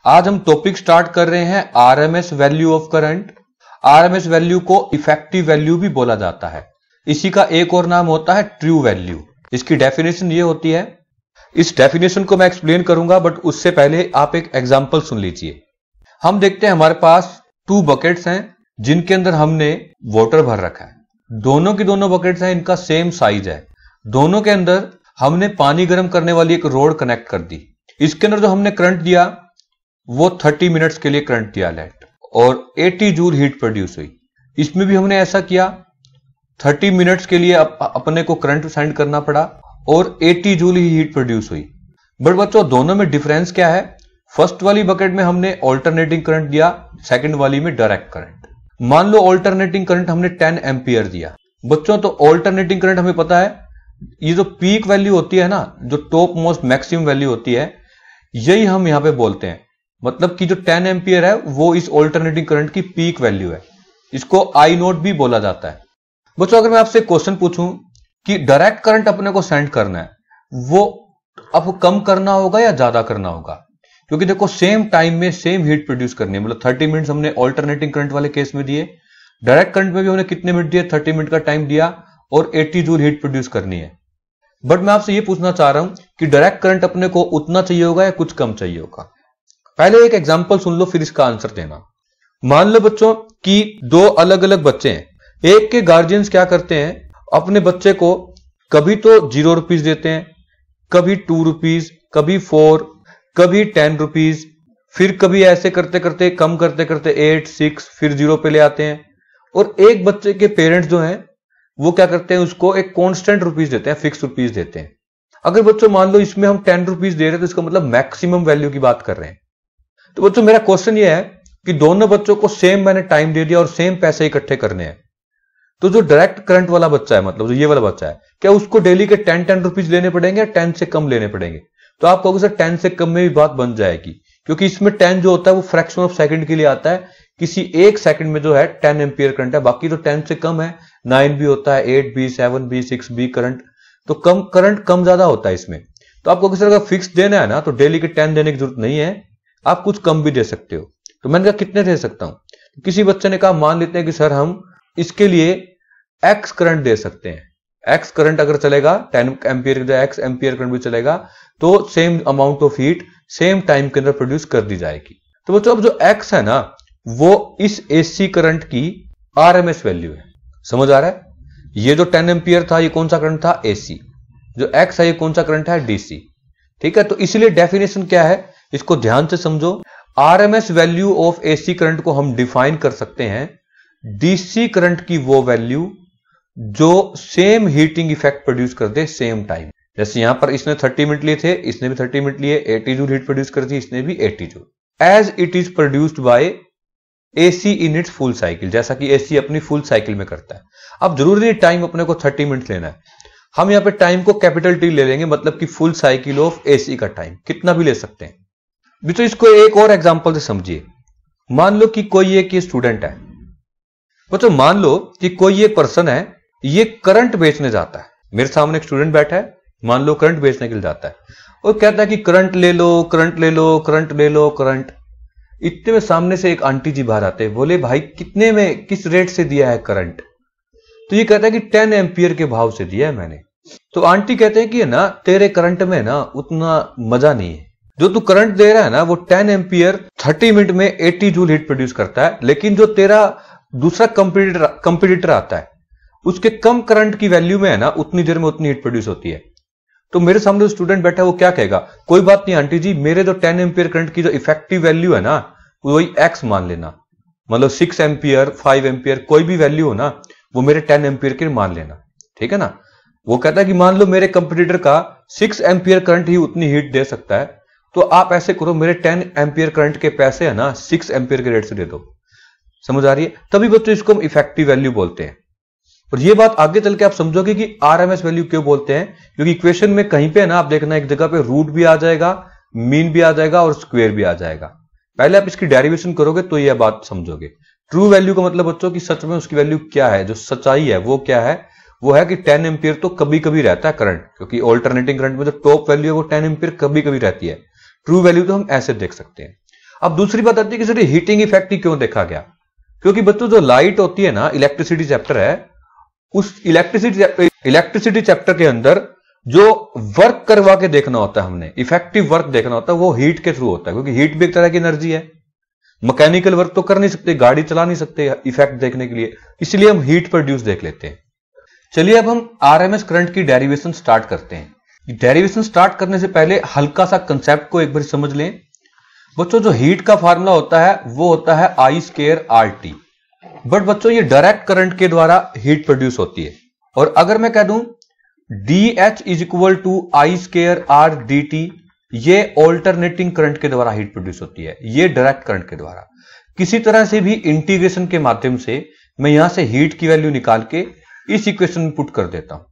आज हम topic start कर रहे हैं RMS value of current. RMS value को इफेक्टिव वैल्यू भी बोला जाता है। इसी का एक और नाम होता है ट्रू वैल्यू। इसकी डेफिनेशन ये होती है, इस डेफिनेशन को मैं एक्सप्लेन करूंगा बट उससे पहले आप एक एग्जांपल सुन लीजिए। हम देखते हैं हमारे पास 2 बकेट्स हैं जिनके अंदर हमने वाटर भर रखा है। दोनों की दोनों बकेट्स हैं, इनका सेम साइज है। दोनों के अंदर हमने पानी गर्म करने वाली एक रोड कनेक्ट कर दी। इसके अंदर जो हमने करंट दिया वो 30 मिनट्स के लिए करंट दिया लेट, और 80 जूल हीट प्रोड्यूस हुई। इसमें भी हमने ऐसा किया, 30 मिनट्स के लिए अपने को करंट सेंड करना पड़ा और 80 जूल ही हीट प्रोड्यूस हुई। बट बच्चों दोनों में डिफरेंस क्या है? फर्स्ट वाली बकेट में हमने ऑल्टरनेटिंग करंट दिया, सेकंड वाली में डायरेक्ट करंट। मान लो ऑल्टरनेटिंग करंट हमने 10 एम्पियर दिया। बच्चों तो ऑल्टरनेटिंग करंट हमें पता है, ये जो पीक वैल्यू होती है ना, जो टॉप मोस्ट मैक्सिमम वैल्यू होती है, यही हम यहां पे बोलते हैं। मतलब कि जो 10 एम्पियर है वो इस ऑल्टरनेटिंग करंट की पीक वैल्यू है। इसको आई नोट भी बोला जाता है। बच्चों अगर मैं आपसे क्वेश्चन पूछूं कि डायरेक्ट करंट अपने को सेंड करना है, वो अब कम करना होगा या ज्यादा करना होगा? क्योंकि देखो सेम टाइम में सेम हीट प्रोड्यूस करनी है। मतलब 30 मिनट्स हमने ऑल्टरनेटिंग करंट वाले केस में दिए, डायरेक्ट करंट में भी हमने कितने मिनट दिए? 30 मिनट का टाइम दिया और 80 जूल हीट प्रोड्यूस करनी है। बट मैं आपसे ये पूछना चाह रहा हूं कि डायरेक्ट करंट अपने को उतना चाहिए होगा या कुछ कम चाहिए होगा? पहले एक एग्जांपल सुन लो फिर इसका आंसर देना। मान लो बच्चों कि 2 अलग अलग बच्चे हैं। एक के गार्जियंस क्या करते हैं, अपने बच्चे को कभी तो 0 रुपीज देते हैं, कभी 2 रुपीज, कभी 4, कभी 10 रुपीज, फिर कभी ऐसे करते करते कम करते करते 8, 6 फिर 0 पे ले आते हैं। और एक बच्चे के पेरेंट्स जो हैं वो क्या करते हैं, उसको एक कांस्टेंट रुपीज देते हैं, फिक्स रुपीज देते हैं। अगर बच्चों मान लो इसमें हम 10 रुपीज दे रहे हैं तो इसका मतलब मैक्सिमम वैल्यू की बात कर रहे हैं। तो बच्चों मेरा क्वेश्चन ये है कि दोनों बच्चों को सेम मैंने टाइम दे दिया और सेम पैसे इकट्ठे करने हैं। तो जो डायरेक्ट करंट वाला बच्चा है, मतलब जो ये वाला बच्चा है, क्या उसको डेली के 10 रुपीज लेने पड़ेंगे या 10 से कम लेने पड़ेंगे? तो आप कहोगे सर 10 से कम में भी बात बन जाएगी, क्योंकि इसमें 10 जो होता है वो फ्रैक्शन ऑफ सेकंड के लिए आता है। किसी एक सेकंड में जो है 10 एम्पियर करंट है, बाकी तो 10 से कम है। 9 भी होता है, 8 भी, 7 भी, 6 भी करंट। तो कम करंट कम ज्यादा होता है इसमें। तो आपको सर अगर फिक्स देना है ना तो डेली के 10 देने की जरूरत नहीं है, आप कुछ कम भी दे सकते हो। तो मैंने कहा कितने दे सकता हूं? तो किसी बच्चे ने कहा मान लेते हैं कि सर हम इसके लिए एक्स करंट दे सकते हैं। एक्स करंट अगर चलेगा 10 एम्पियर की जगह एक्स एम्पियर करंट भी चलेगा, तो same amount of heat same time के अंदर प्रोड्यूस कर दी जाएगी। तो बच्चों अब जो एक्स है ना वो इस एसी करंट की आरएमएस वैल्यू है। समझ आ रहा है? ये जो 10 एम्पियर था ये कौन सा करंट था? एसी। जो एक्स है ये कौन सा करंट है? डीसी। ठीक है, तो इसलिए डेफिनेशन क्या है इसको ध्यान से समझो। RMS value of AC current को हम डिफाइन कर सकते हैं डीसी करंट की वो वैल्यू जो सेम हीटिंग इफेक्ट प्रोड्यूस कर दे सेम टाइम। जैसे यहां पर इसने 30 मिनट लिए थे, इसने भी 30 मिनट लिए, 80 जूल हीट प्रोड्यूस कर दी, इसने भी 80 joule. As it is produced by AC in its full cycle, जैसा कि एसी अपनी फुल साइकिल में करता है। अब जरूरी नहीं टाइम अपने को 30 मिनट लेना है, हम यहां पे टाइम को कैपिटल टी ले लेंगे, मतलब कि फुल साइकिल ऑफ एसी का टाइम कितना भी ले सकते हैं। भी तो इसको एक और एग्जांपल से समझिए। मान लो कि कोई एक स्टूडेंट है, तो मान लो कि कोई एक पर्सन है, ये करंट बेचने जाता है। मेरे सामने एक स्टूडेंट बैठा है, मान लो करंट बेचने के लिए जाता है और कहता है कि करंट ले लो, करंट ले लो, करंट ले लो, करंट। इतने में सामने से एक आंटी जी बाहर आते हैं, बोले भाई कितने में, किस रेट से दिया है करंट? तो ये कहता है कि 10 एम्पियर के भाव से दिया है मैंने। तो आंटी कहते हैं कि ना तेरे करंट में ना उतना मजा नहीं है, जो तू करंट दे रहा है ना वो 10 एम्पियर 30 मिनट में 80 जूल हीट प्रोड्यूस करता है, लेकिन जो तेरा दूसरा कंपटीटर आता है उसके कम करंट की वैल्यू में है ना उतनी देर में उतनी हीट प्रोड्यूस होती है। तो मेरे सामने जो स्टूडेंट बैठा है वो क्या कहेगा? कोई बात नहीं आंटी जी, मेरे जो 10 एम्पियर करंट की जो इफेक्टिव वैल्यू है ना वही एक्स मान लेना, मतलब 6 एम्पियर, 5 एम्पियर, कोई भी वैल्यू हो ना वो मेरे 10 एम्पियर के मान लेना। ठीक है ना? वो कहता है कि मान लो मेरे कंपटीटर का 6 एम्पियर करंट ही उतनी हीट दे सकता है, तो आप ऐसे करो मेरे 10 एम्पियर करंट के पैसे है ना 6 एम्पियर के रेट से दे दो। समझ आ रही है? तभी बच्चों इसको हम इफेक्टिव वैल्यू बोलते हैं। और ये बात आगे चल के आप समझोगे कि आरएमएस वैल्यू क्यों बोलते हैं, क्योंकि इक्वेशन में कहीं पे ना आप देखना एक जगह पे रूट भी आ जाएगा, मीन भी आ जाएगा और स्क्वायर भी आ जाएगा। पहले आप इसकी डेरिवेशन करोगे तो यह बात समझोगे। ट्रू वैल्यू का मतलब बच्चों की सच में उसकी वैल्यू क्या है, जो सच्चाई है वो क्या है, वो है कि 10 एम्पियर तो कभी कभी रहता है करंट, क्योंकि ऑल्टरनेटिंग करंट में जो टॉप वैल्यू है वो 10 एम्पियर कभी कभी रहती है। ट्रू वैल्यू तो हम ऐसे देख सकते हैं। अब दूसरी बात आती है कि सर हीटिंग इफेक्ट ही क्यों देखा गया? क्योंकि बच्चों जो लाइट होती है ना, इलेक्ट्रिसिटी चैप्टर है, उस इलेक्ट्रिसिटी चैप्टर के अंदर जो वर्क करवा के देखना होता है, हमने इफेक्टिव वर्क देखना होता है, वो हीट के थ्रू होता है। क्योंकि हीट भी एक तरह की एनर्जी है। मैकेनिकल वर्क तो कर नहीं सकते, गाड़ी चला नहीं सकते इफेक्ट देखने के लिए, इसलिए हम हीट प्रोड्यूस देख लेते हैं। चलिए अब हम आरएमएस करंट की डेरिवेशन स्टार्ट करते हैं। डेरिवेशन स्टार्ट करने से पहले हल्का सा कंसेप्ट को एक बार समझ लें। बच्चों जो हीट का फार्मूला होता है वो होता है I स्क्वायर RT। बट बच्चों ये डायरेक्ट करंट के द्वारा हीट प्रोड्यूस होती है। और अगर मैं कह दूं DH is equal to I square R DT, ये ऑल्टरनेटिंग करंट के द्वारा हीट प्रोड्यूस होती है, ये डायरेक्ट करंट के द्वारा। किसी तरह से भी इंटीग्रेशन के माध्यम से मैं यहां से हीट की वैल्यू निकाल के इस इक्वेशन में पुट कर देता हूं,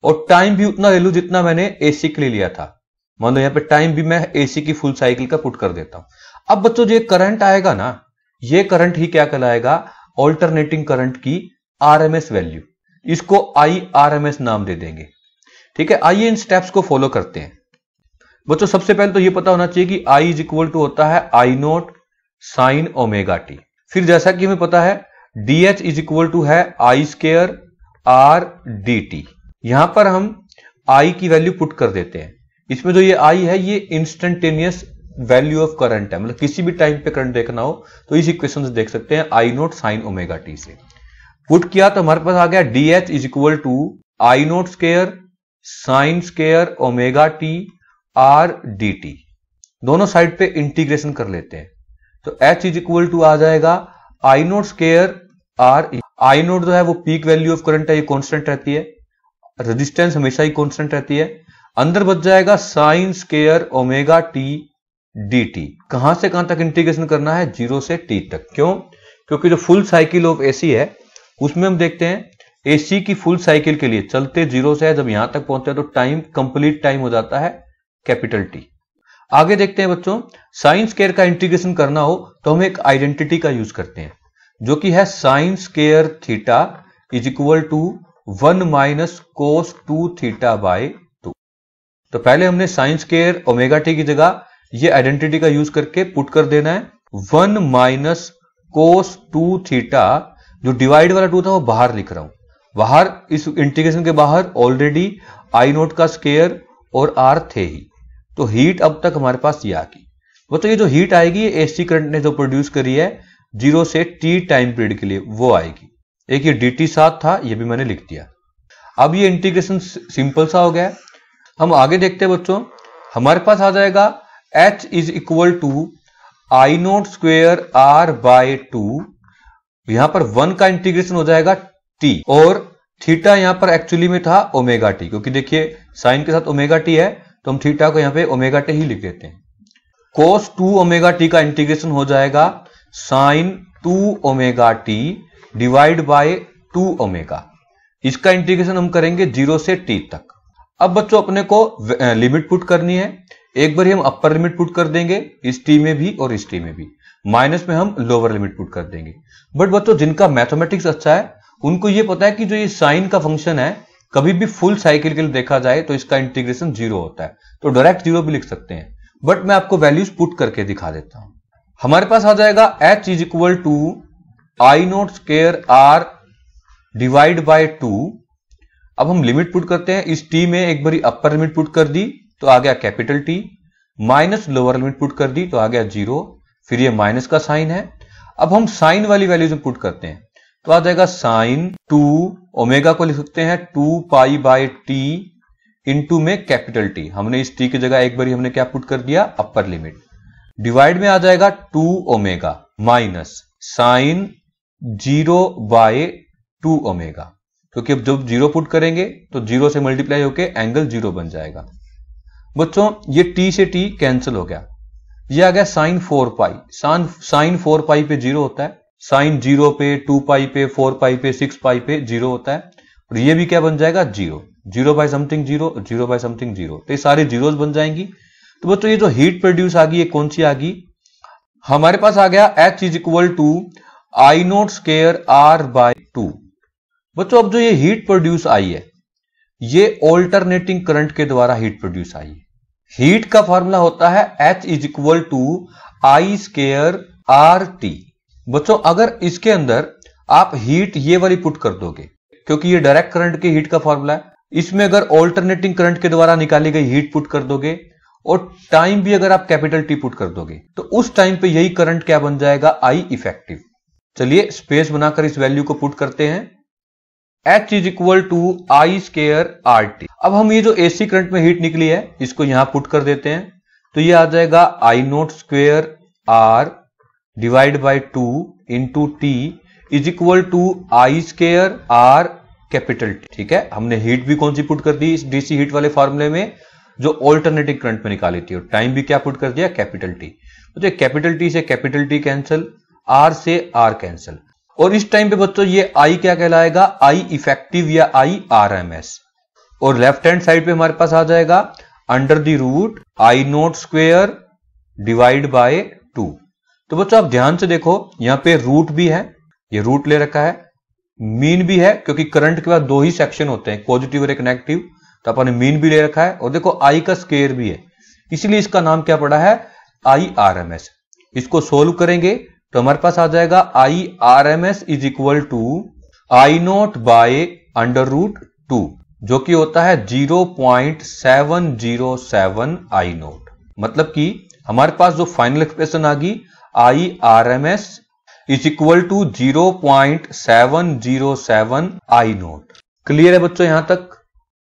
और टाइम भी उतना ले लूं जितना मैंने एसी के लिए लिया था। मान लो यहां पे टाइम भी मैं एसी की फुल साइकिल का पुट कर देता हूं। अब बच्चों जो करंट आएगा ना, ये करंट ही क्या कहलाएगा? ऑल्टरनेटिंग करंट की आरएमएस वैल्यू। इसको IRMS नाम दे देंगे। ठीक है, आइए इन स्टेप्स को फॉलो करते हैं। बच्चों सबसे पहले तो ये पता होना चाहिए कि I इज इक्वल टू होता है I0 साइन ओमेगा टी। फिर जैसा कि हमें पता है DH इज इक्वल टू है I स्क्वायर R DT। यहां पर हम I की वैल्यू पुट कर देते हैं। इसमें जो ये I है ये इंस्टेंटेनियस वैल्यू ऑफ करंट है, मतलब किसी भी टाइम पे करंट देखना हो तो इस इक्वेशन से देख सकते हैं I0 साइन ओमेगा टी से। पुट किया तो हमारे पास आ गया DH is equal to I0 square sine square omega T R DT। दोनों साइड पे इंटीग्रेशन कर लेते हैं तो H इज इक्वल टू आ जाएगा I0 स्क्वायर R। I0 जो है वो पीक वैल्यू ऑफ करंट है, ये कांस्टेंट रहती है। रेजिस्टेंस हमेशा ही कांस्टेंट रहती है। अंदर बच जाएगा sign square omega T dt। कहां से कहां तक इंटीग्रेशन करना है? 0 से t तक। क्यों? क्योंकि जो फुल साइकिल ऑफ एसी है उसमें हम देखते हैं एसी की फुल साइकिल के लिए चलते 0 से है, जब यहां तक पहुंचते हैं तो टाइम कंप्लीट टाइम हो जाता है कैपिटल टी। आगे देखते हैं बच्चों, साइन स्क्वायर का इंटीग्रेशन करना हो तो हम एक आइडेंटिटी का यूज करते हैं जो कि है sine square theta is equal to 1 minus cos 2 theta by 2। तो पहले हमने साइन स्क्वायर ओमेगा टी की जगह ये आइडेंटिटी का यूज करके पुट कर देना है 1 माइनस कोस 2 थीटा। जो डिवाइड वाला 2 था वो बाहर लिख रहा हूं, बाहर इस इंटीग्रेशन के बाहर ऑलरेडी I0 का स्क्वायर और R थे ही, तो हीट अब तक हमारे पास ये आ गई। तो ये जो हीट आएगी ये एसी करंट ने जो प्रोड्यूस करी है 0 से t टाइम पीरियड के लिए वो आएगी। एक ये dt साथ था, ये भी मैंने लिख दिया। अब ये इंटीग्रेशन सिंपल सा हो गया। हम आगे देखते हैं बच्चों, हमारे पास आ जाएगा H is equal to I0 square R by 2। यहां पर 1 का इंटीग्रेशन हो जाएगा t, और थीटा यहां पर एक्चुअली में था ओमेगा टी, क्योंकि देखिए साइन के साथ ओमेगा टी है तो हम थीटा को यहां पे ओमेगा टी ही लिख देते हैं। कोस 2 ओमेगा टी का इंटीग्रेशन हो जाएगा sine 2 omega t divide by 2 omega. इसका इंटीग्रेशन हम करेंगे 0 से t तक। अब बच्चों अपने को लिमिट पुट करनी है। एक बार हम अपर लिमिट पुट कर देंगे इस t में भी और इस t में भी, माइनस में हम लोअर लिमिट पुट कर देंगे। बट बच्चों जिनका मैथमेटिक्स अच्छा है उनको ये पता है कि जो ये साइन का फंक्शन है कभी भी फुल साइकिल के लिए देखा जाए तो इसका इंटीग्रेशन 0 होता है, तो डायरेक्ट 0 भी लिख सकते हैं। बट मैं आपको वैल्यूज पुट करके दिखा देता हूं। हमारे पास आ जाएगा H is equal to I0 square R divide by 2। अब हम लिमिट पुट करते हैं, इस t में एक बारी अपर लिमिट पुट कर दी तो आ गया capital T, minus lower limit put कर दी तो आ गया 0, फिर ये माइनस का साइन है। अब हम साइन वाली वैल्यूज में पुट करते हैं तो आ जाएगा साइन 2 ओमेगा को लिख सकते हैं 2 पाई बाय t इंटू में कैपिटल T। हमने इस t की जगह एक बारी हमने क्या पुट कर दिया? Upper limit. डिवाइड में आ जाएगा 2 omega minus sine 0 by 2 omega, क्योंकि अब जब 0 पुट करेंगे तो 0 से मल्टीप्लाई होके एंगल 0 बन जाएगा। बच्चों ये t से t कैंसिल हो गया, ये आ गया साइन 4 पाई। साइन 4 पाई पे 0 होता है, साइन 0 पे 2 पाई पे 4 पाई पे 6 पाई पे 0 होता है, और ये भी क्या बन जाएगा? 0। 0 बाय समथिंग 0, 0 बाय समथिंग 0, तो ये सारी जीरोस बन जाएंगी। तो बच्चों ये जो हीट प्रोड्यूस आ गई ये कौन सी आ गई? हमारे पास आ गया H is equal to I0 square R by 2। बच्चों अब जो ये हीट प्रोड्यूस आई है ये ऑल्टरनेटिंग करंट के द्वारा हीट प्रोड्यूस आई है। हीट का फॉर्मूला होता है H is equal to I square R T. बच्चों अगर इसके अंदर आप हीट ये वाली पुट कर दोगे, क्योंकि ये डायरेक्ट करंट की हीट का फॉर्मूला है, इसमें अगर ऑल्टरनेटिंग करंट के द्वारा निकाली गई हीट पुट कर दोगे और टाइम भी अगर आप कैपिटल टी पुट कर दोगे, तो उस टाइम पे यही करंट क्या बन जाएगा, आई इफेक्टिव। चलिए स्पेस बनाकर इस वैल्यू को पुट करते हैं। H is equal to I square R T. अब हम ये जो एसी करंट में हीट निकली है इसको यहां पुट कर देते हैं, तो ये आ जाएगा I naught square R divide by 2 into T is equal to I square R capital T. ठीक है, हमने हीट भी कौन सी पुट कर दी इस डीसी हीट वाले फॉर्मूले में, जो ऑल्टरनेटिंग करंट में निकाली थी, और टाइम भी क्या पुट कर दिया, कैपिटल टी। तो कैपिटल टी से कैपिटल टी कैंसिल, आर से आर कैंसिल, और इस टाइम पे बच्चों ये आई क्या कहलाएगा, आई इफेक्टिव या आई आरएमएस। और लेफ्ट हैंड साइड पे हमारे पास आ जाएगा under the root I naught square divide by 2। तो बच्चों आप ध्यान से देखो, यहां पे रूट भी है, ये रूट ले रखा है, मीन भी है, क्योंकि करंट के बाद दो ही सेक्शन होते हैं, पॉजिटिव और एक नेगेटिव, तो अपन ने मीन भी ले रखा है, और देखो आई का स्क्वायर भी है, इसलिए इसका नाम क्या पड़ा है, आई आरएमएस। इसको सोल्व करेंगे तो हमारे पास आ जाएगा I R M S is equal to I naught by under root 2, जो कि होता है 0.707 आई नोट। मतलब कि हमारे पास जो फाइनल एक्सप्रेशन आ गई I R M S is equal to 0.707 I naught. Clear है बच्चों यहां तक?